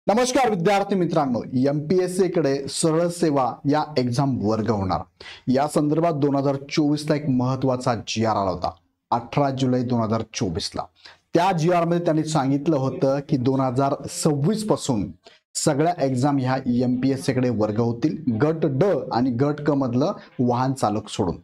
नमस्कार विद्यार्थी मित्रांनो, एमपीएससी कडे सरळ सेवा या एक्झाम वर्ग होणार या संदर्भात 2024 ला एक महत्त्वाचा जीआर आला होता 18 जुलै 2024 ला। त्या जीआर मध्ये त्यांनी सांगितलं होतं की 2026 पासून सगळ्या एक्झाम ह्या एमपीएससी कडे वर्ग होतील, गट ड आणि गट क मधलं वाहन चालक सोडून।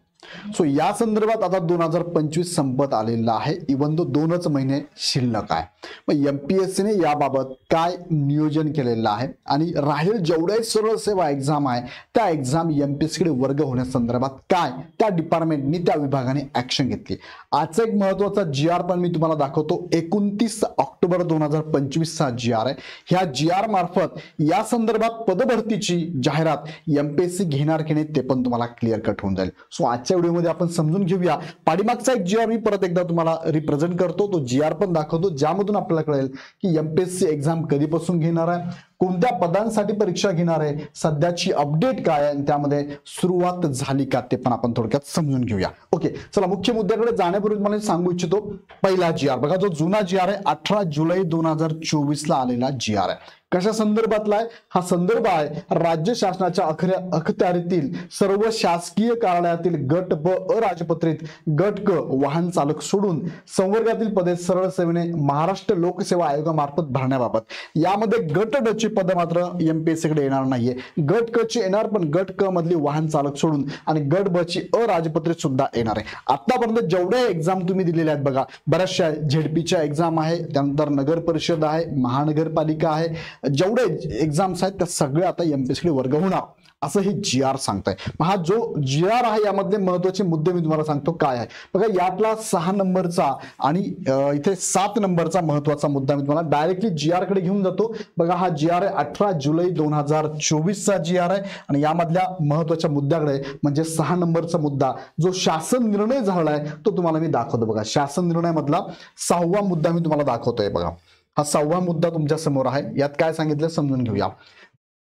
सो या संदर्भात आता 2025 संपत आलेला आहे, इवन तो 2च महिने शिल्लक आहे। मग एमपीएससी ने याबाबत काय नियोजन केलेलं आहे आणि राहील जेवढे सरळ सेवा एक्झाम आहे त्या एक्झाम एमपीएससी कडे वर्ग होण्यासंदर्भात काय त्या डिपार्टमेंटनी त्या विभागाने ऍक्शन घेतली। आजचा एक महत्त्वाचा जीआर पण मी तुम्हाला दाखवतो। 29 ऑक्टोबर 2025 चा जीआर आहे। ह्या जीआर मार्फत या संदर्भात पदभरतीची जाहिरात एमपीएससी घेणार की नाही ते पण तुम्हाला क्लिअर कट होऊन जाईल। सो आजच्या व्हिडिओमध्ये आपण समजून घेऊया। पाठीमागचा एक जीआर मी परत एकदा तुम्हाला रिप्रेझेंट करतो, तो जीआर पण दाखवतो ज्यामधून आपल्याला कळेल की एमपीएससी एक्झाम कधीपासून घेणार आहे, कोणत्या पदांसाठी परीक्षा घेणार आहे, सध्याची अपडेट काय आहे, त्यामध्ये सुरुवात झाली का ते पण आपण थोडक्यात समजून घेऊया। ओके, चला मुख्य मुद्द्याकडे जाण्यापूर्वी मला सांगू इच्छितो पहिला जीआर बघा, जो जुना जीआर आहे 18 जुलै 2024 ला आलेला जीआर आहे। कशा संदर्भातला आहे हा संदर्भ आहे? राज्य शासनाच्या अखत्यारीतील सर्व शासकीय कार्यालयातील गट ब अराजपत्रित गट क वाहन चालक सोडून संवर्गातील पदे सरळ सेवेने महाराष्ट्र लोकसेवा आयोगामार्फत भरण्याबाबत। यामध्ये गट ड ची पद मात्र एमपीएससी कडे येणार नाहीये, गट क ची येणार, पण गट क मधली वाहन चालक सोडून आणि गट ब ची अराजपत्रित सुद्धा येणार आहे। आतापर्यंत जेवढे एक्झाम तुम्ही दिलेले आहेत बघा, बऱ्याचशा झेडपीच्या एक्झाम आहे, त्यानंतर नगर परिषद आहे, महानगरपालिका आहे, जेवढे एक्झाम्स आहेत त्या सगळे आता एमपीएससी कडे वर्ग होणार असं हे जीआर सांगताय। हा जो जीआर आहे यामधले महत्त्वाचे मुद्दे मी तुम्हाला सांगतो काय आहे बघा। यातला 6 नंबरचा आणि इथे 7 नंबरचा महत्त्वाचा मुद्दा मी तुम्हाला डायरेक्टली जीआर कडे घेऊन जातो। बघा हा जीआर आहे 18 जुलै 2024 चा जीआर आहे आणि यामधल्या महत्त्वाच्या मुद्द्याकडे म्हणजे 6 नंबरचा मुद्दा जो शासन निर्णय झालाय तो तुम्हाला मी दाखवतो। बघा शासन निर्णय मधला 6वा मुद्दा मी तुम्हाला दाखवतोय। बघा हा 6वा मुद्दा तुमच्या समोर आहे। यात काय सांगितलं समजून घेऊया।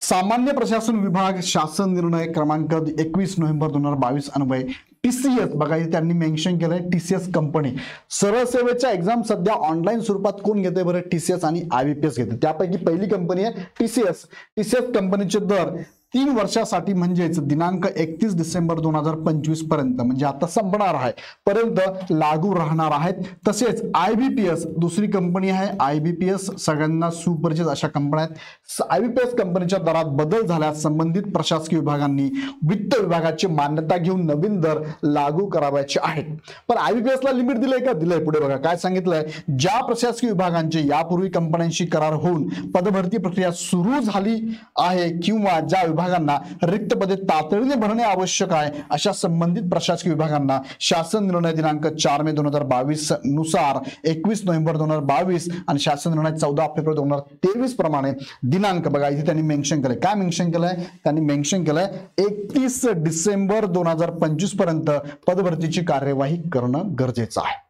सामान्य प्रशासन विभाग शासन निर्णय क्रमांक 21 नोव्हेंबर 2022 अन्वये टीसीएस बघा इथे त्यांनी मेन्शन केलंय टीसीएस कंपनी सरळ सेवेच्या एक्झाम सध्या ऑनलाईन स्वरूपात कोण घेते बरं? टीसीएस आणि आयबीपीएस घेते। त्यापैकी पहिली कंपनी आहे टीसीएस। टीसीएस कंपनीचे दर 3 वर्षासाठी म्हणजेच दिनांक 31 डिसेंबर 2025 पर्यंत म्हणजे आता संपणार आहे पर्यंत लागू राहणार आहेत। तसेच आयबीपीएस दुसरी कंपनी आहे, आयबीपीएस सगळ्यांना सुपरिचित अशा कंपन्या आहेत। आयबीपीएस कंपनीच्या दरात बदल झाल्यास संबंधित प्रशासकीय विभागांनी वित्त विभागाची मान्यता घेऊन नवीन दर लागू करावायचे आहेत। पण आयबीपीएस ला लिमिट दिलंय का? दिलंय। पुढे बघा काय सांगितलंय, ज्या प्रशासकीय विभागांचे यापूर्वी कंपन्यांशी करार होऊन पदभरती प्रक्रिया सुरू झाली आहे किंवा ज्या विभागांना रिक्त पदे तातडीने भरणे आवश्यक आहे अशा संबंधित प्रशासकीय विभागांना शासन निर्णय दिनांक 4 मे 2022 नुसार 21 नोव्हेंबर 2022 आणि शासन निर्णय 14 फेब्रुवारी 2023 प्रमाणे दिनांक बघा इथे त्यांनी मेन्शन केलंय। काय मेन्शन केलंय? त्यांनी मेन्शन केलंय 31 डिसेंबर 2025 पर्यंत पदभरतीची कार्यवाही करणं गरजेचं आहे।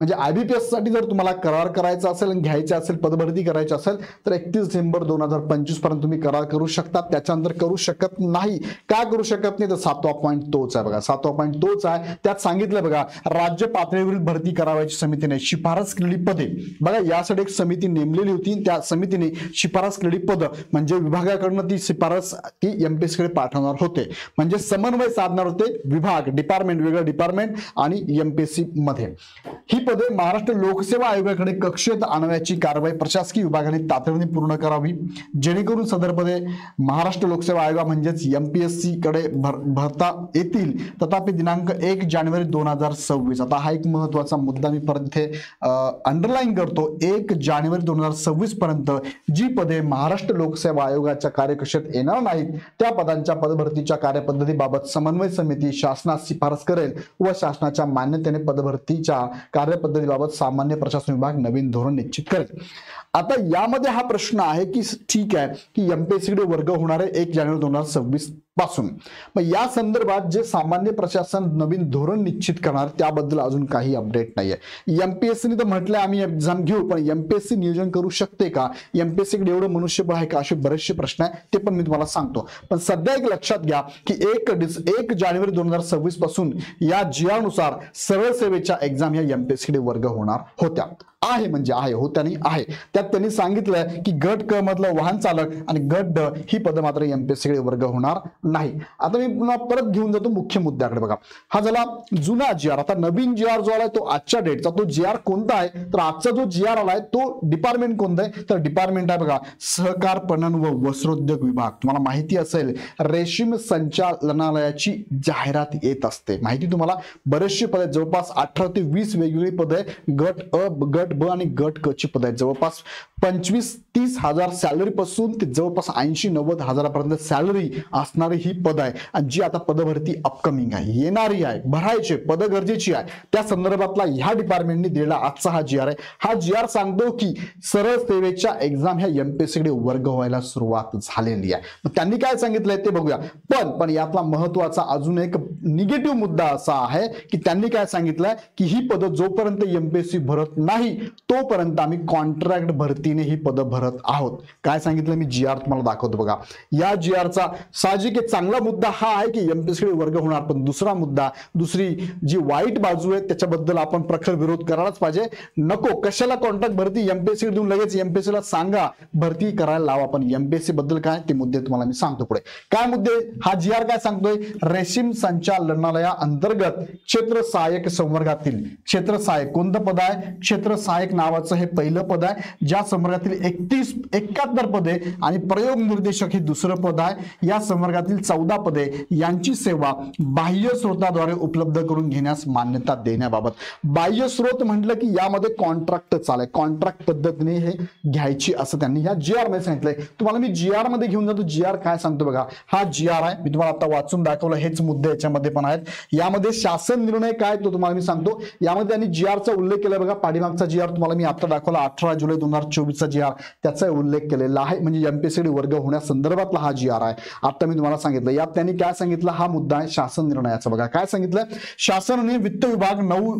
म्हणजे आयबीपीएस साठी जर तुम्हाला करार करायचा असेल आणि घ्यायचा असेल, पदभरती करायची असेल तर 31 डिसेंबर 2025 पर्यंत तुम्ही करार करू शकता, त्याच्यानंतर करू शकत नाही। का करू शकत नाही? तर 7वा पॉईंट तोच आहे बघा, 7वा पॉईंट तोच आहे। त्यात सांगितलं बघा, राज्य पातळीवरील भरती करावयाची समितीने शिफारस केलेली पदे बघा यासाठी एक समिती नेमलेली होती, त्या समितीने शिफारस केलेली पद म्हणजे विभागाकडून ती शिफारस ती एमपीएससी कडे पाठवणार होते, म्हणजे समन्वय साधणार होते विभाग, डिपार्टमेंट, वेगळं डिपार्टमेंट आणि एमपीएससी मध्ये। ही पदे महाराष्ट्र लोकसेवा आयोगाकडे कक्षेत आणण्याची कारवाई प्रशासकीय विभागाने तातडीने पूर्ण करावी जेणेकरून सदर पदे महाराष्ट्र लोकसेवा आयोग म्हणजेच एमपीएससी कडे भरता येतील। तथापि दिनांक 1 जानेवारी 2026 आता हा एक महत्त्वाचा मुद्दा मी परत इथे अंडरलाईन करतो। 1 जानेवारी 2026 पर्यंत जी पदे महाराष्ट्र लोकसेवा आयोगाच्या कार्यकक्षेत येणार नाहीत त्या पदांच्या पदभरतीच्या कार्यपद्धतीबाबत समन्वय समिती शासनास शिफारस करेल व शासनाच्या मान्यतेने पदभरतीच्या कार्यपद्धतीबाबत सामान्य प्रशासन विभाग नवीन धोरण निश्चित करेल। आता यामध्ये हा प्रश्न आहे की ठीक आहे की एमपीएससी कडे वर्ग होणार आहे 1 जानेवारी 2026 पासून, मग या संदर्भात जे सामान्य प्रशासन नवीन धोरण निश्चित करणार त्याबद्दल अजून काही अपडेट नाहीये। एमपीएससीने तर म्हटलं आम्ही एक्झाम घेऊ, पण एमपीएससी नियोजन करू शकते का? एमपीएससी कडे एवढं मनुष्यबळ आहे का? असे बरेचसे प्रश्न आहेत, ते पण मी तुम्हाला सांगतो। पण सध्या एक लक्षात घ्या की 1 जानेवारी 2026 पासून या जीआर नुसार सरळ सेवेच्या एक्झाम या एमपीएससी कडे वर्ग होणार होत्या। आहे म्हणजे आहे, हो त्यांनी आहे. त्यात त्यांनी सांगितलं की गट क मधलं वाहन चालक आणि गट ड ही पदं मात्र एमपीएससी कडे वर्ग होणार नाही. आता मी पुन्हा परत घेऊन जातो मुख्य मुद्द्याकडे. बघा, हा झाला जुना जी आर. आता नवीन जी आर जो आलाय तो आजच्या डेटचा. तो जी आर कोणता आहे तर आजचा जो जी आर आलाय तो डिपार्टमेंट कोणतं आहे तर डिपार्टमेंट आहे बघा सहकार पणन व वस्त्रोद्योग विभाग. तुम्हाला माहिती असेल रेशीम संचालनालयाची जाहिरात येत असते. माहिती तुम्हाला बरेचशी पद आहेत, जवळपास 18 ते 20 वेगवेगळी पद आहे. गट अ, गट ब आणि गट क ची पद आहेत. जवळपास 25-30 हजार सॅलरी पासून ते जवळपास 80-90 हजारापर्यंत सॅलरी असणारी ही पद आहे आणि जी आता पदभरती अपकमिंग आहे, येणारी आहे, भरायचे पद गरजेची आहे. त्या संदर्भातला ह्या डिपार्टमेंटने दिलेला आजचा हा जी आर आहे. हा जी आर सांगतो की सरळ सेवेच्या एक्झाम ह्या एमपीएससी कडे वर्ग व्हायला सुरुवात झालेली आहे. मग त्यांनी काय सांगितलंय ते बघूया. पण यातला महत्वाचा अजून एक निगेटिव्ह मुद्दा असा आहे की त्यांनी काय सांगितलंय की ही पद जोपर्यंत एमपीएससी भरत नाही तोपर्यंत आम्ही कॉन्ट्रॅक्ट भरतीने ही पद भरत आहोत. काय सांगितलं मी जी आर तुम्हाला दाखवतो. बघा, या जी आरचा साहजिक एक चांगला मुद्दा हा आहे की एमपीएससी कडे वर्ग होणार. पण दुसरा मुद्दा, दुसरी जी वाईट बाजू आहे त्याच्याबद्दल आपण प्रखर विरोध करायलाच पाहिजे. नको, कशाला कॉन्ट्रॅक्ट भरती एमपीएससी देऊन लगेच एमपीएससी ला सांगा भरती करायला लावा. पण एमपीएससी बद्दल काय ते मुद्दे तुम्हाला मी सांगतो पुढे. काय मुद्दे हा जी आर काय सांगतोय, रेशीम संचालनालया अंतर्गत क्षेत्र सहाय्यक संवर्गातील क्षेत्र सहाय्यक कोणतं पद आहे, क्षेत्र सहाय्यक नावाचं हे पहिलं पद आहे. ज्या संवर्गातील 71 पदे आणि प्रयोग निर्देशक हे दुसरं पद आहे. या संवर्गातील 14 पदे यांची सेवा बाह्य स्रोताद्वारे उपलब्ध करून घेण्यास मान्यता देण्याबाबत. बाह्य स्रोत म्हटलं की यामध्ये कॉन्ट्रॅक्ट चालय, कॉन्ट्रॅक्ट पद्धतीने हे घ्यायची असं त्यांनी या जी आर मध्ये सांगितलंय. तुम्हाला मी जी आर मध्ये घेऊन जातो. जी आर काय सांगतो बघा, हा जी आर आहे, मी तुम्हाला आता वाचून दाखवलं. हेच मुद्दे याच्यामध्ये पण आहेत. यामध्ये शासन निर्णय काय तो तुम्हाला मी सांगतो. यामध्ये त्यांनी जी आरचा उल्लेख केलाय बघा. पाठीमागचा जी आर तुम्हाला मी आता दाखवला 18 जुलै 2024 चा जी आर, त्याचा उल्लेख केलेला आहे. म्हणजे एमपीएससी वर्ग होण्यासंदर्भातला हा जी आर आहे. आता मी तुम्हाला सांगितलं यात त्यांनी काय सांगितलं, हा मुद्दा आहे शासन निर्णयाचा. बघा काय सांगितलं, शासनाने वित्त विभाग 9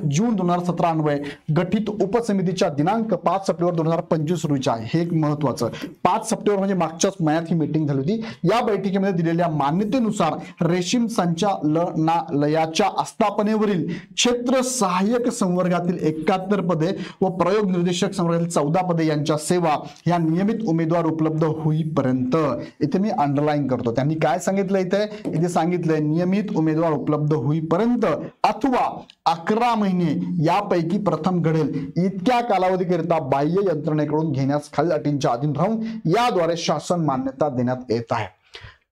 जून 2017 अन्वये गठीत उपसमितीच्या दिनांक 5 सप्टेंबर 2025 रोजीच्या आहे. हे एक महत्वाचं 5 सप्टेंबर म्हणजे मागच्याच महिन्यात ही मीटिंग झाली होती. या बैठकीमध्ये दिलेल्या मान्यतेनुसार रेशीम संचालनालयाच्या आस्थापनेवरील क्षेत्र सहाय्यक संवर्गातील 71 पदे व प्रयोग निर्देशक संवर्गातील 14 पदे यांच्या सेवा ह्या नियमित उमेदवार उपलब्ध होईपर्यंत. इथे मी अंडरलाईन करतो. त्यांनी काय सांगितलं इथे सांगितलंय नियमित उमेदवार उपलब्ध होईपर्यंत अथवा 11 महिने यापैकी प्रथम घडेल इतक्या कालावधीकरिता बाह्य यंत्रणेकडून घेण्यास खालील अटींच्या अधीन राहून याद्वारे शासन मान्यता देण्यात येत आहे.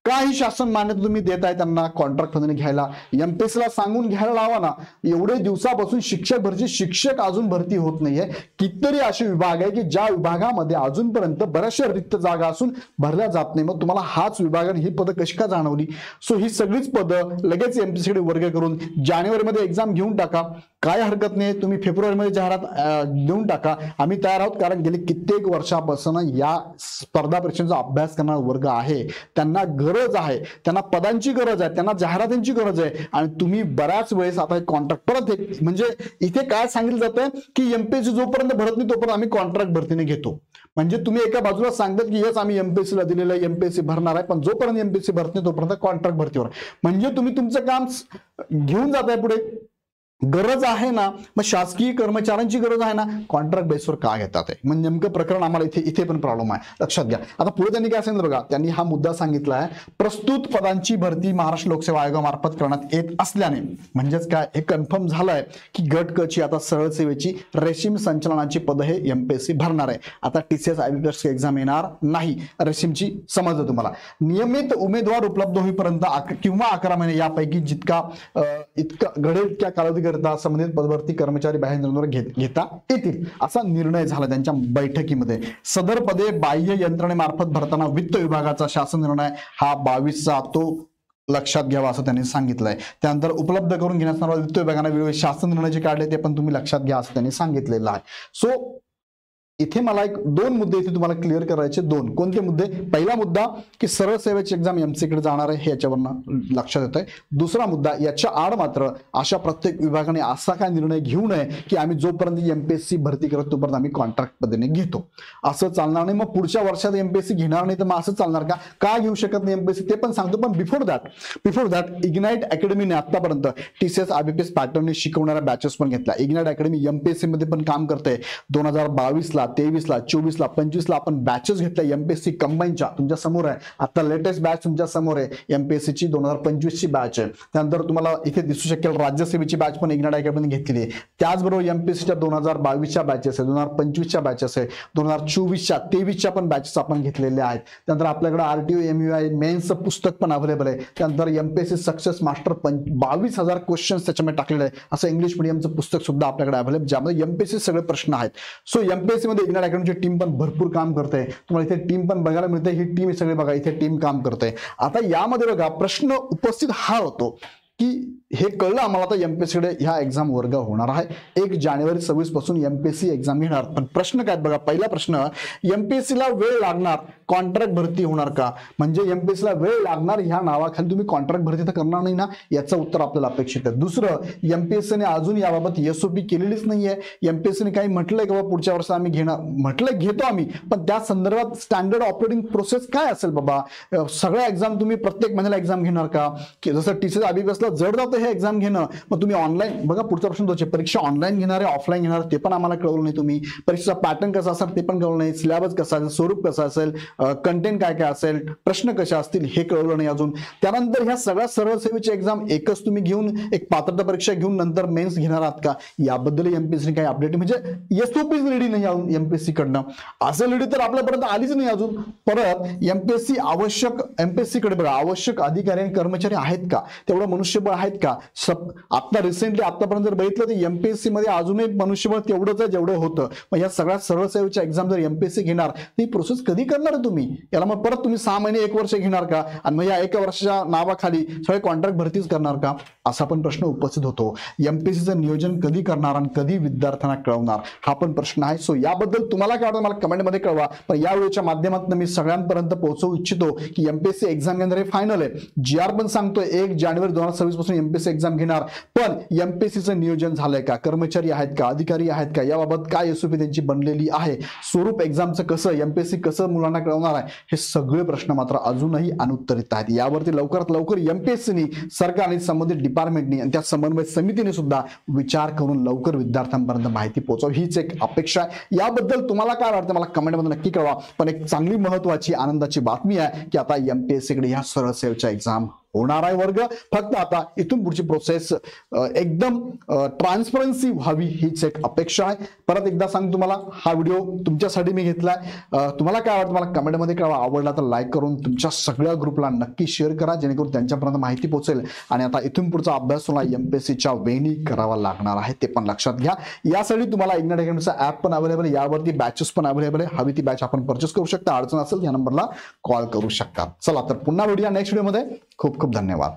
काही शासन मान्यता तुम्ही देत आहे त्यांना कॉन्ट्रॅक्ट पद्धतीने घ्यायला, एमपीएससी ला सांगून घ्यायला लावा ना. एवढे दिवसापासून शिक्षक भरती, शिक्षक अजून भरती होत नाहीये. कितीतरी असे विभाग आहे की ज्या विभागामध्ये अजूनपर्यंत बऱ्याचशा रिक्त जागा असून भरल्या जात नाही. मग तुम्हाला हाच विभागाने ही पदं कशी का जाणवली. सो ही सगळीच पदं लगेच एमपीएससी कडे वर्ग करून जानेवारीमध्ये एक्झाम घेऊन टाका, काय हरकत नाही. तुम्ही फेब्रुवारीमध्ये जाहिरात देऊन टाका, आम्ही तयार आहोत. कारण गेली कित्येक वर्षापासून या स्पर्धा परीक्षेचा अभ्यास करणारा वर्ग आहे, त्यांना गरज आहे, त्यांना पदांची गरज आहे, त्यांना जाहिरातींची गरज आहे. आणि तुम्ही बऱ्याच वेळेस आता कॉन्ट्रॅक्ट परत म्हणजे इथे काय सांगितलं जातं की एमपीएससी जोपर्यंत भरत नाही तोपर्यंत आम्ही कॉन्ट्रॅक्ट भरतीने घेतो. म्हणजे तुम्ही एका बाजूला सांगतात की यस आम्ही एमपीएससी ला दिलेलं आहे, एमपीएससी भरणार आहे, पण जोपर्यंत एमपीएससी भरत नाही तोपर्यंत कॉन्ट्रॅक्ट भरतीवर. म्हणजे तुम्ही तुमचं काम घेऊन जाताय पुढे. गरज आहे ना, मग शासकीय कर्मचाऱ्यांची गरज आहे ना, कॉन्ट्रॅक्ट बेसवर का घेतात आहे. म्हणजे नेमकं प्रकरण आम्हाला इथे पण प्रॉब्लेम आहे, लक्षात घ्या. आता पुढे त्यांनी काय सांगितलं बघा, त्यांनी हा मुद्दा सांगितला आहे प्रस्तुत पदांची भरती महाराष्ट्र लोकसेवा आयोगामार्फत करण्यात येत असल्याने, म्हणजेच काय हे कन्फर्म झालंय की गट क ची आता सरळ सेवेची रेशीम संचालनाची पद हे एमपीएससी भरणार आहे. आता टीसीएस आयबीपीएस एक्झाम येणार नाही रेशीमची, समजलं तुम्हाला. नियमित उमेदवार उपलब्ध होईपर्यंत किंवा 11 महिने यापैकी इतका घडेल इतक्या कालावधी संबंधित पदभरती कर्मचारी बाह्य घेता येतील असा निर्णय झाला त्यांच्या बैठकीमध्ये. सदर पदे बाह्य यंत्रणेमार्फत भरताना वित्त विभागाचा शासन निर्णय हा 22चा तो लक्षात घ्यावा असं त्यांनी सांगितलंय. त्यानंतर उपलब्ध करून घेण्यास वित्त विभागाने वेगवेगळे शासन निर्णय जे काढले ते पण तुम्ही लक्षात घ्या असं त्यांनी सांगितलेलं आहे. सो इथे मला एक दोन मुद्दे इथे तुम्हाला क्लिअर करायचे, दोन कोणते मुद्दे? पहिला मुद्दा की सरळ सेवेची एक्झाम एमसीए कडे जाणार आहे हे याच्यावरनं लक्षात येत आहे. दुसरा मुद्दा, याच्या आड मात्र अशा प्रत्येक विभागाने असा काय निर्णय घेऊ नये की आम्ही जोपर्यंत एमपीएससी भरती करत तोपर्यंत आम्ही कॉन्ट्रॅक्ट पद्धतीने घेतो, असं चालणार नाही. मग पुढच्या वर्षात एमपीएससी घेणार नाही तर मग असं चालणार का? का घेऊ शकत नाही एमपीएससी ते पण सांगतो. पण बिफोर दॅट इग्नाइट अकॅडमीने आतापर्यंत टीसीएस आयबीपीएस पॅटर्नने शिकवणाऱ्या बॅचेस पण घेतल्या. इग्नाइट अकॅडमी एमपीएससी मध्ये पण काम करते. 2022 ला, 23 ला, 24 ला, 25 ला आपण बॅचेस घेतल्या एमपीएससी कंबाईनच्या. तुमच्या समोर आहे आता लेटेस्ट बॅच तुमच्या समोर आहे एमपीएससी ची 2025 ची बॅच आहे. त्यानंतर तुम्हाला इथे दिसू शकेल राज्यसेवेची बॅच पण इग्नाइट अकॅडमीने घेतलेली आहे. त्याचबरोबर एमपीएससीच्या 2022 च्या बॅचेस आहे, 2025 च्या बॅचेस आहे, 2024 च्या 23 च्या पण बॅचेस आपण घेतलेल्या आहेत. त्यानंतर आपल्याकडे आरटीओ एमयूआय मेन्सचं पुस्तक पण अवेलेबल आहे. त्यानंतर एमपीएससी सक्सेस मास्टर 22,000 क्वेश्चन्स त्याच्यामध्ये टाकलेले आहे असं इंग्लिश मीडियमचं पुस्तक सुद्धा आपल्याकडे अवेलेबल, ज्यामध्ये एमपीएससी सगळे प्रश्न आहेत. सो एमपीएससी मध्ये इग्नाइट अकॅडमीची टीम पण भरपूर काम करते. तुम्हाला इथे टीम पण बघायला मिळते. ही टीम सगळे बघा इथे टीम काम करते. आता यामध्ये बघा प्रश्न उपस्थित हा होतो की हे कळलं आम्हाला आता एमपीएससी कडे ह्या एक्झाम वर्ग होणार आहे. 1 जानेवारी 26 पासून एमपीएससी एक्झाम घेणार. पण प्रश्न काय बघा, पहिला प्रश्न, एमपीएससी ला वेळ लागणार, कॉन्ट्रॅक्ट भरती होणार का? म्हणजे एमपीएससी ला वेळ लागणार ह्या नावाखाली तुम्ही कॉन्ट्रॅक्ट भरती तर करणार नाही ना, याचं उत्तर आपल्याला अपेक्षित आहे. दुसरं, एमपीएससीने अजून याबाबत एसओपी केलेलीच नाहीये. एमपीएससीने काही म्हटलंय का बाबा पुढच्या वर्षी आम्ही घेणार? म्हटलंय घेतो आम्ही, पण त्या संदर्भात स्टँडर्ड ऑपरेटिंग प्रोसेस काय असेल बाबा? सगळ्या एक्झाम तुम्ही प्रत्येक महिन्याला एक्झाम घेणार का? की जसं टीसीएस आयबीपीएसला जड जातं हे एक्झाम घेणं, मग तुम्ही ऑनलाईन बघा पुढचा प्रश्न तोच आहे, परीक्षा ऑनलाईन घेणार आहे ऑफलाईन घेणार ते पण आम्हाला कळवलं नाही. तुम्ही परीक्षेचा पॅटर्न कसा असेल ते पण कळवलं नाही. सिलेबस कसा असेल, स्वरूप कसं असेल, कंटेंट काय काय असेल, प्रश्न कसे असतील हे कळवलं नाही अजून. त्यानंतर ह्या सगळ्या सरळ सेवेची एक्झाम एकच तुम्ही घेऊन एक पात्रता परीक्षा घेऊन नंतर मेन्स घेणार आहात का? याबद्दल एमपीएससी काही अपडेट म्हणजे एसओपीच रेडी नाही अजून एमपीएससी कडनं. असं रेडी तर आपल्यापर्यंत आलीच नाही अजून. परत एमपीएससी आवश्यक, एमपीएससी कडे बघा आवश्यक अधिकारी आणि कर्मचारी आहेत का? तेवढं मनुष्यबळ आहेत का? आता रिसेंटली आतापर्यंत जर बघितलं तर एमपीएससी मध्ये अजूनही मनुष्यबळ तेवढंच आहे जेवढं होतं. मग या सगळ्या सरळ सेवेच्या एक्झाम जर एमपीएससी घेणार ती प्रोसेस कधी करणार तुम्ही? याला मग परत तुम्ही 6 महिने 1 वर्ष घेणार का? आणि मग या 1 वर्षाच्या नावाखाली सगळे कॉन्ट्रॅक्ट भरतीच करणार का? असा पण प्रश्न उपस्थित होतो. एमपीएससीचं नियोजन कधी करणार आणि कधी विद्यार्थ्यांना कळवणार हा पण प्रश्न आहे. सो याबद्दल तुम्हाला काय वाटतं मला कमेंटमध्ये कळवा. पण या व्हिडिओच्या माध्यमातून मी सगळ्यांपर्यंत पोहोचवू इच्छितो की एमपीएससी एक्झाम घेणार हे फायनल आहे. जीआर पण सांगतोय 1 जानेवारी 2026 पासून एमपीएससी एक्झाम घेणार. पण एमपीएससीचं नियोजन झालंय का? कर्मचारी आहेत का? अधिकारी आहेत का? याबाबत काय एसओपी त्यांची बनलेली आहे? स्वरूप एक्झामचं कसं, एमपीएससी कसं मुलांना कळवणार आहे? हे सगळे प्रश्न मात्र अजूनही अनुत्तरित आहेत. यावरती लवकरात लवकर एमपीएससीनी, सरकारने, संबंधित डिपार्टमेंटनी आणि त्या समन्वय समितीने सुद्धा विचार करून लवकर विद्यार्थ्यांपर्यंत माहिती पोहोचव हीच एक अपेक्षा आहे. याबद्दल तुम्हाला काय वाटतं मला कमेंटमध्ये नक्की कळवा. पण एक चांगली महत्वाची आनंदाची बातमी आहे की आता एमपीएससी कडे ह्या सरळ सेवेच्या एक्झाम होणार आहे वर्ग. फक्त आता इथून पुढची प्रोसेस एकदम ट्रान्सपरन्सी व्हावी हीच एक अपेक्षा आहे. परत एकदा सांगतो तुम्हाला हा व्हिडिओ तुमच्यासाठी मी घेतलाय. तुम्हाला काय वाटतं मला कमेंटमध्ये कळवा. आवडला तर लाईक करून तुमच्या सगळ्या ग्रुपला नक्की शेअर करा जेणेकरून त्यांच्यापर्यंत माहिती पोहोचेल. आणि आता इथून पुढचा अभ्यास तुम्हाला एमपीएससीच्या वेणी करावा लागणार आहे ते पण लक्षात घ्या. यासाठी तुम्हाला इग्नाइट अकॅडमीचा ऍप पण अवेलेबल आहे, यावरती बॅचेस पण अवेलेबल आहे. हवी ती बॅच आपण परचेस करू शकता. अडचण असेल या नंबरला कॉल करू शकता. चला तर पुन्हा भेटूया नेक्स्ट व्हिडिओमध्ये. खूप खूप धन्यवाद.